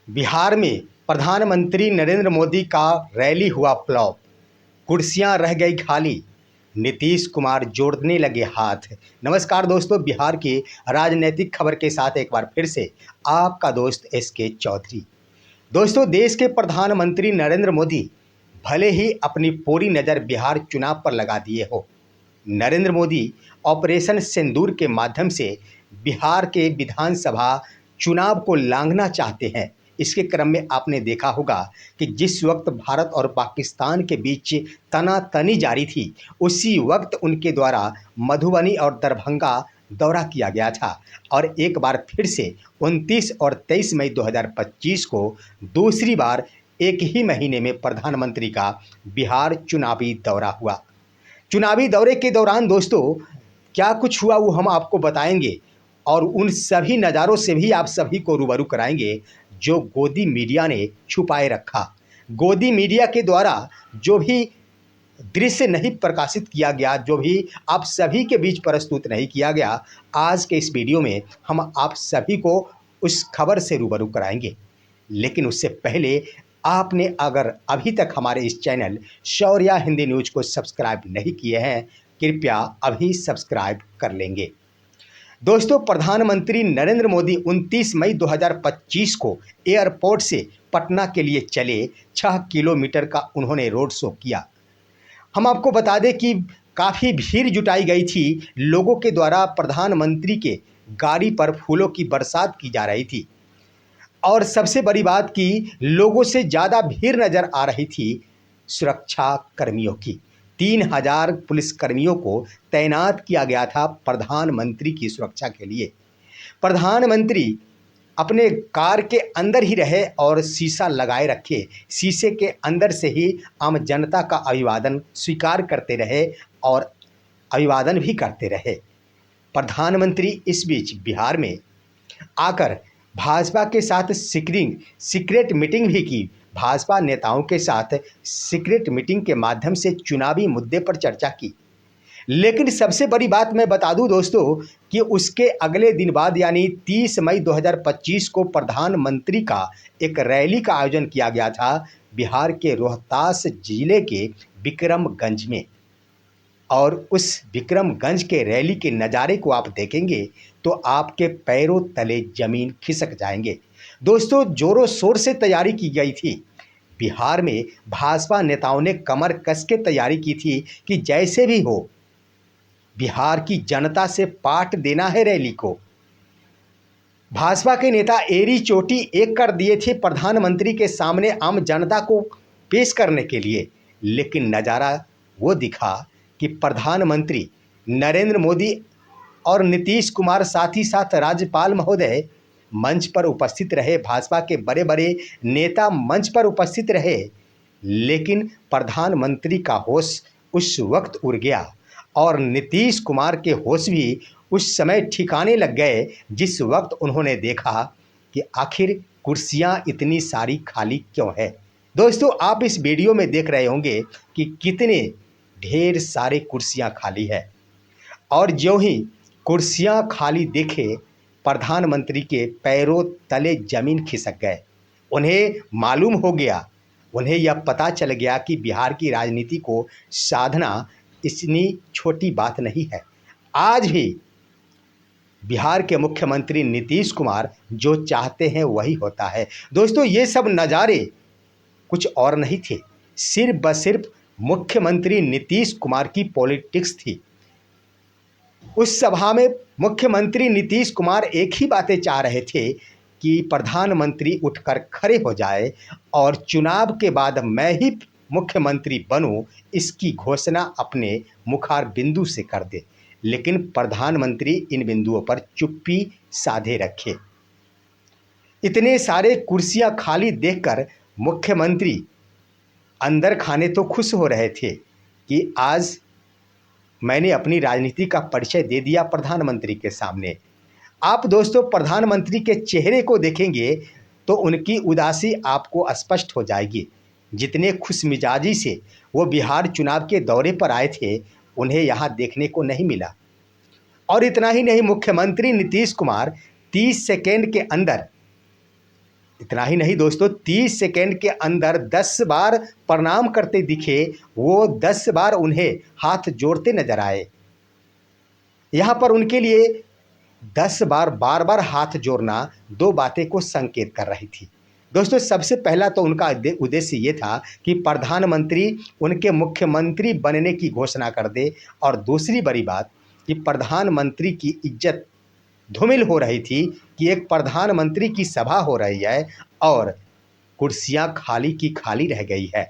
बिहार में प्रधानमंत्री नरेंद्र मोदी का रैली हुआ फ्लॉप, कुर्सियां रह गई खाली, नीतीश कुमार जोड़ने लगे हाथ। नमस्कार दोस्तों, बिहार की राजनीतिक खबर के साथ एक बार फिर से आपका दोस्त SK चौधरी। दोस्तों, देश के प्रधानमंत्री नरेंद्र मोदी भले ही अपनी पूरी नज़र बिहार चुनाव पर लगा दिए हो, नरेंद्र मोदी ऑपरेशन सिंदूर के माध्यम से बिहार के विधानसभा चुनाव को लांघना चाहते हैं। इसके क्रम में आपने देखा होगा कि जिस वक्त भारत और पाकिस्तान के बीच तनातनी जारी थी, उसी वक्त उनके द्वारा मधुबनी और दरभंगा दौरा किया गया था और एक बार फिर से 29 और 23 मई 2025 को दूसरी बार एक ही महीने में प्रधानमंत्री का बिहार चुनावी दौरा हुआ। चुनावी दौरे के दौरान दोस्तों क्या कुछ हुआ वो हम आपको बताएंगे और उन सभी नज़ारों से भी आप सभी को रूबरू कराएंगे जो गोदी मीडिया ने छुपाए रखा। गोदी मीडिया के द्वारा जो भी दृश्य नहीं प्रकाशित किया गया, जो भी आप सभी के बीच प्रस्तुत नहीं किया गया, आज के इस वीडियो में हम आप सभी को उस खबर से रूबरू कराएंगे। लेकिन उससे पहले आपने अगर अभी तक हमारे इस चैनल शौर्या हिंदी न्यूज़ को सब्सक्राइब नहीं किए हैं, कृपया अभी सब्सक्राइब कर लेंगे। दोस्तों, प्रधानमंत्री नरेंद्र मोदी 29 मई 2025 को एयरपोर्ट से पटना के लिए चले। 6 किलोमीटर का उन्होंने रोड शो किया। हम आपको बता दें कि काफ़ी भीड़ जुटाई गई थी। लोगों के द्वारा प्रधानमंत्री के गाड़ी पर फूलों की बरसात की जा रही थी और सबसे बड़ी बात कि लोगों से ज़्यादा भीड़ नज़र आ रही थी सुरक्षा कर्मियों की। 3000 पुलिसकर्मियों को तैनात किया गया था प्रधानमंत्री की सुरक्षा के लिए। प्रधानमंत्री अपने कार के अंदर ही रहे और शीशा लगाए रखे। शीशे के अंदर से ही आम जनता का अभिवादन स्वीकार करते रहे और अभिवादन भी करते रहे। प्रधानमंत्री इस बीच बिहार में आकर भाजपा के साथ सीक्रेट मीटिंग भी की। भाजपा नेताओं के साथ सीक्रेट मीटिंग के माध्यम से चुनावी मुद्दे पर चर्चा की। लेकिन सबसे बड़ी बात मैं बता दूं दोस्तों कि उसके अगले दिन बाद यानी 30 मई 2025 को प्रधानमंत्री का एक रैली का आयोजन किया गया था बिहार के रोहतास जिले के विक्रमगंज में। और उस विक्रमगंज के रैली के नज़ारे को आप देखेंगे तो आपके पैरों तले जमीन खिसक जाएंगे। दोस्तों, जोरों शोर से तैयारी की गई थी। बिहार में भाजपा नेताओं ने कमर कस के तैयारी की थी कि जैसे भी हो बिहार की जनता से पाठ देना है रैली को। भाजपा के नेता एड़ी चोटी एक कर दिए थे प्रधानमंत्री के सामने आम जनता को पेश करने के लिए। लेकिन नज़ारा वो दिखा कि प्रधानमंत्री नरेंद्र मोदी और नीतीश कुमार साथ ही साथ राज्यपाल महोदय मंच पर उपस्थित रहे। भाजपा के बड़े बड़े नेता मंच पर उपस्थित रहे। लेकिन प्रधानमंत्री का होश उस वक्त उड़ गया और नीतीश कुमार के होश भी उस समय ठिकाने लग गए जिस वक्त उन्होंने देखा कि आखिर कुर्सियां इतनी सारी खाली क्यों है। दोस्तों, आप इस वीडियो में देख रहे होंगे कि कितने ढेर सारे कुर्सियां खाली है और ज्यों ही कुर्सियां खाली देखे प्रधानमंत्री के पैरों तले जमीन खिसक गए। उन्हें मालूम हो गया, उन्हें यह पता चल गया कि बिहार की राजनीति को साधना इतनी छोटी बात नहीं है। आज भी बिहार के मुख्यमंत्री नीतीश कुमार जो चाहते हैं वही होता है। दोस्तों, ये सब नज़ारे कुछ और नहीं थे, सिर्फ मुख्यमंत्री नीतीश कुमार की पॉलिटिक्स थी। उस सभा में मुख्यमंत्री नीतीश कुमार एक ही बातें चाह रहे थे कि प्रधानमंत्री उठकर खड़े हो जाए और चुनाव के बाद मैं ही मुख्यमंत्री बनूं, इसकी घोषणा अपने मुखार बिंदु से कर दे। लेकिन प्रधानमंत्री इन बिंदुओं पर चुप्पी साधे रखे। इतने सारे कुर्सियां खाली देखकर मुख्यमंत्री अंदर खाने तो खुश हो रहे थे कि आज मैंने अपनी राजनीति का परिचय दे दिया प्रधानमंत्री के सामने। आप दोस्तों प्रधानमंत्री के चेहरे को देखेंगे तो उनकी उदासी आपको स्पष्ट हो जाएगी। जितने खुशमिजाजी से वो बिहार चुनाव के दौरे पर आए थे, उन्हें यहाँ देखने को नहीं मिला। और इतना ही नहीं, मुख्यमंत्री नीतीश कुमार 30 सेकेंड के अंदर इतना ही नहीं दोस्तों, 30 सेकेंड के अंदर 10 बार प्रणाम करते दिखे, वो 10 बार उन्हें हाथ जोड़ते नजर आए। यहाँ पर उनके लिए 10 बार बार बार हाथ जोड़ना दो बातें को संकेत कर रही थी। दोस्तों, सबसे पहला तो उनका उद्देश्य ये था कि प्रधानमंत्री उनके मुख्यमंत्री बनने की घोषणा कर दे, और दूसरी बड़ी बात कि प्रधानमंत्री की इज्जत धूमिल हो रही थी कि एक प्रधानमंत्री की सभा हो रही है और कुर्सियां खाली की खाली रह गई है।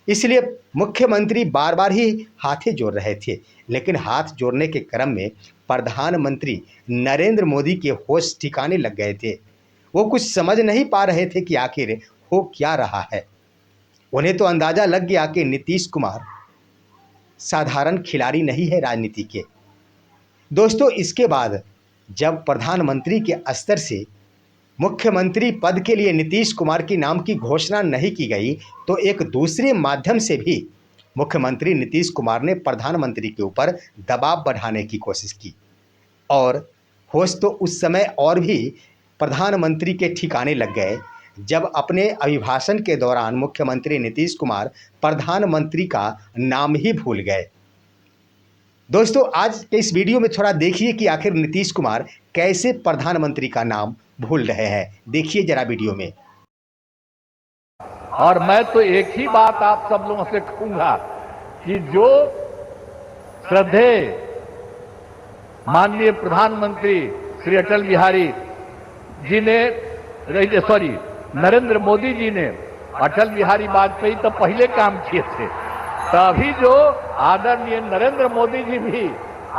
इसलिए मुख्यमंत्री बार बार ही हाथें जोड़ रहे थे, लेकिन हाथ जोड़ने के क्रम में प्रधानमंत्री नरेंद्र मोदी के होश ठिकाने लग गए थे। वो कुछ समझ नहीं पा रहे थे कि आखिर हो क्या रहा है। उन्हें तो अंदाजा लग गया कि नीतीश कुमार साधारण खिलाड़ी नहीं है राजनीति के। दोस्तों, इसके बाद जब प्रधानमंत्री के स्तर से मुख्यमंत्री पद के लिए नीतीश कुमार के नाम की घोषणा नहीं की गई, तो एक दूसरे माध्यम से भी मुख्यमंत्री नीतीश कुमार ने प्रधानमंत्री के ऊपर दबाव बढ़ाने की कोशिश की। और होश तो उस समय और भी प्रधानमंत्री के ठिकाने लग गए जब अपने अभिभाषण के दौरान मुख्यमंत्री नीतीश कुमार प्रधानमंत्री का नाम ही भूल गए। दोस्तों, आज के इस वीडियो में थोड़ा देखिए कि आखिर नीतीश कुमार कैसे प्रधानमंत्री का नाम भूल रहे हैं। देखिए जरा वीडियो में। और मैं तो एक ही बात आप सब लोगों से कहूंगा कि जो श्रद्धेय माननीय प्रधानमंत्री श्री अटल बिहारी जी ने नरेंद्र मोदी जी ने अटल बिहारी वाजपेयी तो पहले काम किए थे, तभी जो आदरणीय नरेंद्र मोदी जी भी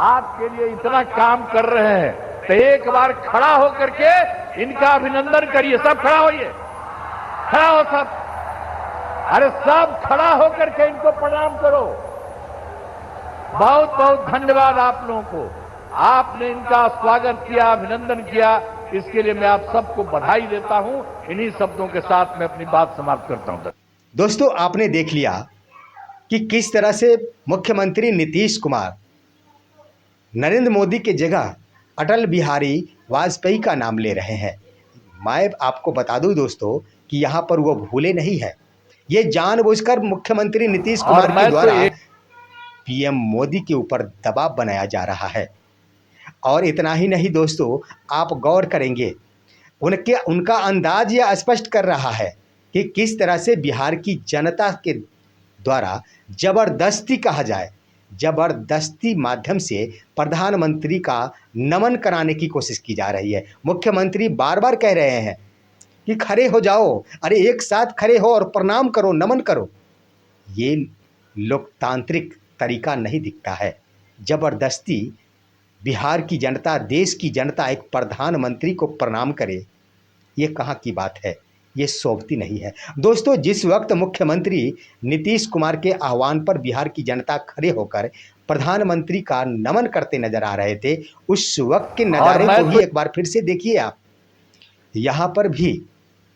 आपके लिए इतना काम कर रहे हैं, तो एक बार खड़ा होकर के इनका अभिनंदन करिए। सब खड़ा होइए, खड़ा हो सब, अरे सब खड़ा होकर के इनको प्रणाम करो। बहुत बहुत धन्यवाद आप लोगों को, आपने इनका स्वागत किया, अभिनंदन किया, इसके लिए मैं आप सबको बधाई देता हूं। इन्हीं शब्दों के साथ मैं अपनी बात समाप्त करता हूं। दोस्तों, आपने देख लिया कि किस तरह से मुख्यमंत्री नीतीश कुमार नरेंद्र मोदी के जगह अटल बिहारी वाजपेयी का नाम ले रहे हैं। मैं आपको बता दूं दोस्तों कि यहाँ पर वो भूले नहीं है, ये जानबूझकर मुख्यमंत्री नीतीश कुमार के द्वारा पीएम मोदी के ऊपर दबाव बनाया जा रहा है। और इतना ही नहीं दोस्तों, आप गौर करेंगे उनका अंदाज यह स्पष्ट कर रहा है कि किस तरह से बिहार की जनता के द्वारा जबरदस्ती कहा जाए, जबरदस्ती माध्यम से प्रधानमंत्री का नमन कराने की कोशिश की जा रही है। मुख्यमंत्री बार बार कह रहे हैं कि खड़े हो जाओ, अरे एक साथ खड़े हो और प्रणाम करो, नमन करो। ये लोकतांत्रिक तरीका नहीं दिखता है। जबरदस्ती बिहार की जनता, देश की जनता एक प्रधानमंत्री को प्रणाम करे, ये कहाँ की बात है, ये शोभती नहीं है। दोस्तों, जिस वक्त मुख्यमंत्री नीतीश कुमार के आह्वान पर बिहार की जनता खड़े होकर प्रधानमंत्री का नमन करते नजर आ रहे थे, उस वक्त के नज़ारे को भी एक बार फिर से देखिए आप। यहाँ पर भी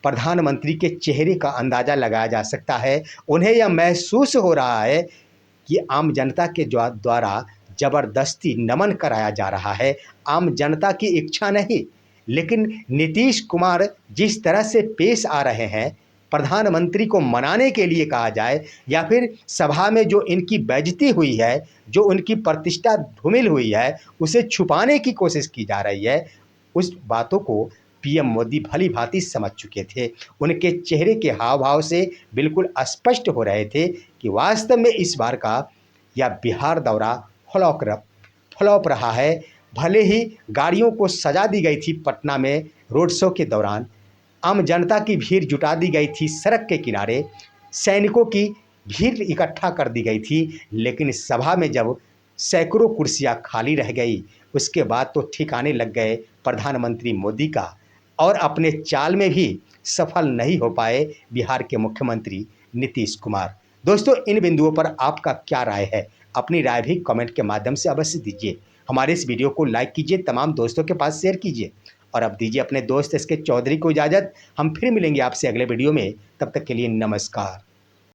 प्रधानमंत्री के चेहरे का अंदाज़ा लगाया जा सकता है। उन्हें यह महसूस हो रहा है कि आम जनता के द्वारा जबरदस्ती नमन कराया जा रहा है, आम जनता की इच्छा नहीं। लेकिन नीतीश कुमार जिस तरह से पेश आ रहे हैं, प्रधानमंत्री को मनाने के लिए कहा जाए या फिर सभा में जो इनकी बेइज्जती हुई है, जो उनकी प्रतिष्ठा धूमिल हुई है, उसे छुपाने की कोशिश की जा रही है, उस बातों को पीएम मोदी भली भांति समझ चुके थे। उनके चेहरे के हाव भाव से बिल्कुल स्पष्ट हो रहे थे कि वास्तव में इस बार का यह बिहार दौरा फ्लॉप रहा है। भले ही गाड़ियों को सजा दी गई थी पटना में रोड शो के दौरान, आम जनता की भीड़ जुटा दी गई थी सड़क के किनारे, सैनिकों की भीड़ इकट्ठा कर दी गई थी, लेकिन सभा में जब सैकड़ों कुर्सियां खाली रह गई, उसके बाद तो ठिकाने लग गए प्रधानमंत्री मोदी का, और अपने चाल में भी सफल नहीं हो पाए बिहार के मुख्यमंत्री नीतीश कुमार। दोस्तों, इन बिंदुओं पर आपका क्या राय है? अपनी राय भी कमेंट के माध्यम से अवश्य दीजिए। हमारे इस वीडियो को लाइक कीजिए, तमाम दोस्तों के पास शेयर कीजिए, और अब दीजिए अपने दोस्त SK चौधरी को इजाज़त। हम फिर मिलेंगे आपसे अगले वीडियो में, तब तक के लिए नमस्कार।